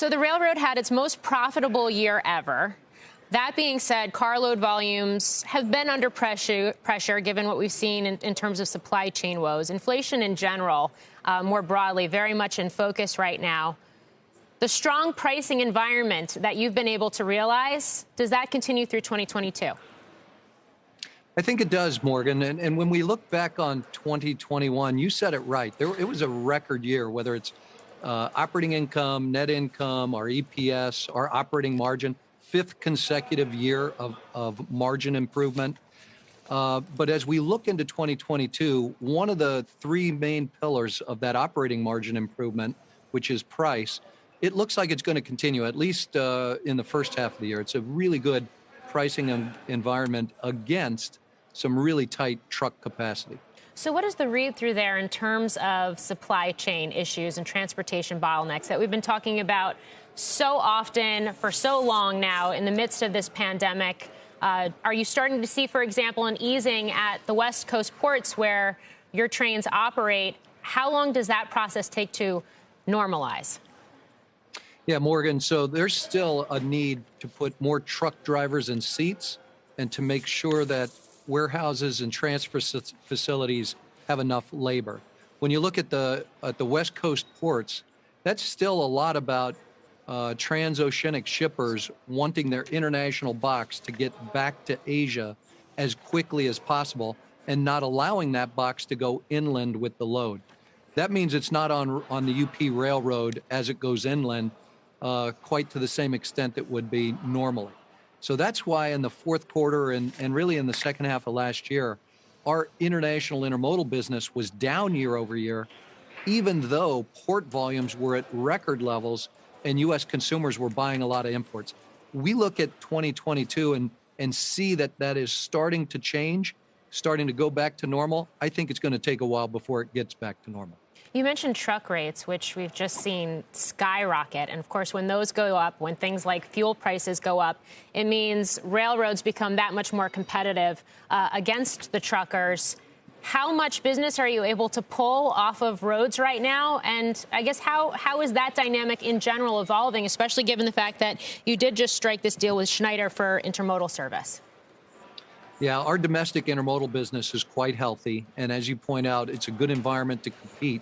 So the railroad had its most profitable year ever. That being said, carload volumes have been under pressure given what we've seen in terms of supply chain woes. Inflation in general, more broadly, very much in focus right now. The strong pricing environment that you've been able to realize, does that continue through 2022? I think it does, Morgan. And when we look back on 2021, you said it right. It was a record year, whether it's operating income, net income, our EPS, our operating margin, fifth consecutive year of margin improvement. But as we look into 2022, one of the three main pillars of that operating margin improvement, which is price, it looks like it's going to continue, at least in the first half of the year. It's a really good pricing environment against some really tight truck capacity. So what is the read-through there in terms of supply chain issues and transportation bottlenecks that we've been talking about so often for so long now in the midst of this pandemic? Are you starting to see, for example, an easing at the West Coast ports where your trains operate? How long does that process take to normalize? Yeah, Morgan, so there's still a need to put more truck drivers in seats and to make sure that warehouses and transfer facilities have enough labor. When you look at the West Coast ports, that's still a lot about transoceanic shippers wanting their international box to get back to Asia as quickly as possible and not allowing that box to go inland with the load. That means it's not on the UP Railroad as it goes inland quite to the same extent it would be normally. So that's why in the fourth quarter and really in the second half of last year, our international intermodal business was down year over year, even though port volumes were at record levels and U.S. consumers were buying a lot of imports. We look at 2022 and see that that is starting to change, starting to go back to normal. I think it's going to take a while before it gets back to normal. You mentioned truck rates, which we've just seen skyrocket. And of course, when those go up, when things like fuel prices go up, it means railroads become that much more competitive against the truckers. How much business are you able to pull off of roads right now? And I guess how is that dynamic in general evolving, especially given the fact that you did just strike this deal with Schneider for intermodal service? Yeah, our domestic intermodal business is quite healthy. And as you point out, it's a good environment to compete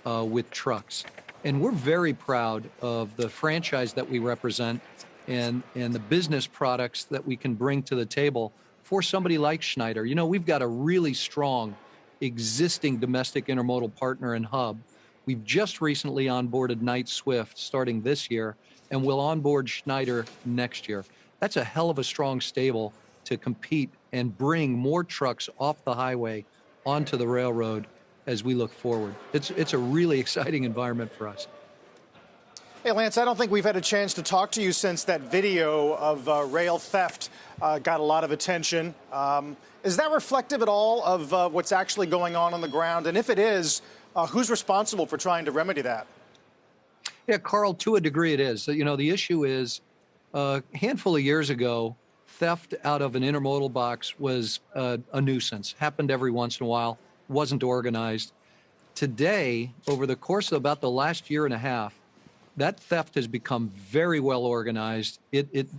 with trucks. And we're very proud of the franchise that we represent and the business products that we can bring to the table for somebody like Schneider. You know, we've got a really strong existing domestic intermodal partner in Hub. We've just recently onboarded Knight Swift starting this year, and we'll onboard Schneider next year. That's a hell of a strong stable to compete and bring more trucks off the highway onto the railroad as we look forward. It's a really exciting environment for us. Hey, Lance, I don't think we've had a chance to talk to you since that video of rail theft got a lot of attention. Is that reflective at all of what's actually going on the ground? And if it is, who's responsible for trying to remedy that? Yeah, Carl, to a degree it is. You know, the issue is a handful of years ago, theft out of an intermodal box was a nuisance. Happened every once in a while, wasn't organized. Today, over the course of about the last year and a half, that theft has become very well organized.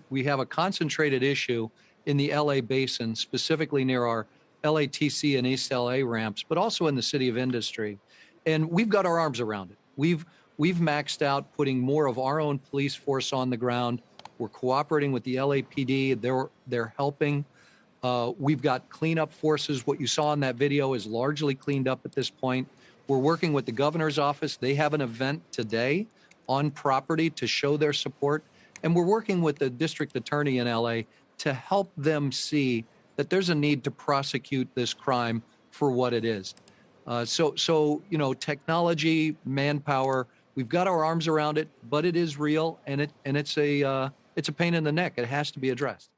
We have a concentrated issue in the LA basin, specifically near our LATC and East LA ramps, but also in the city of Industry. And we've got our arms around it. We've maxed out putting more of our own police force on the ground. We're cooperating with the LAPD. They're helping. We've got cleanup forces. What you saw in that video is largely cleaned up at this point. We're working with the governor's office. They have an event today on property to show their support. And we're working with the district attorney in LA to help them see that there's a need to prosecute this crime for what it is. So you know, technology, manpower, we've got our arms around it, but it is real, and it's a pain in the neck. It has to be addressed.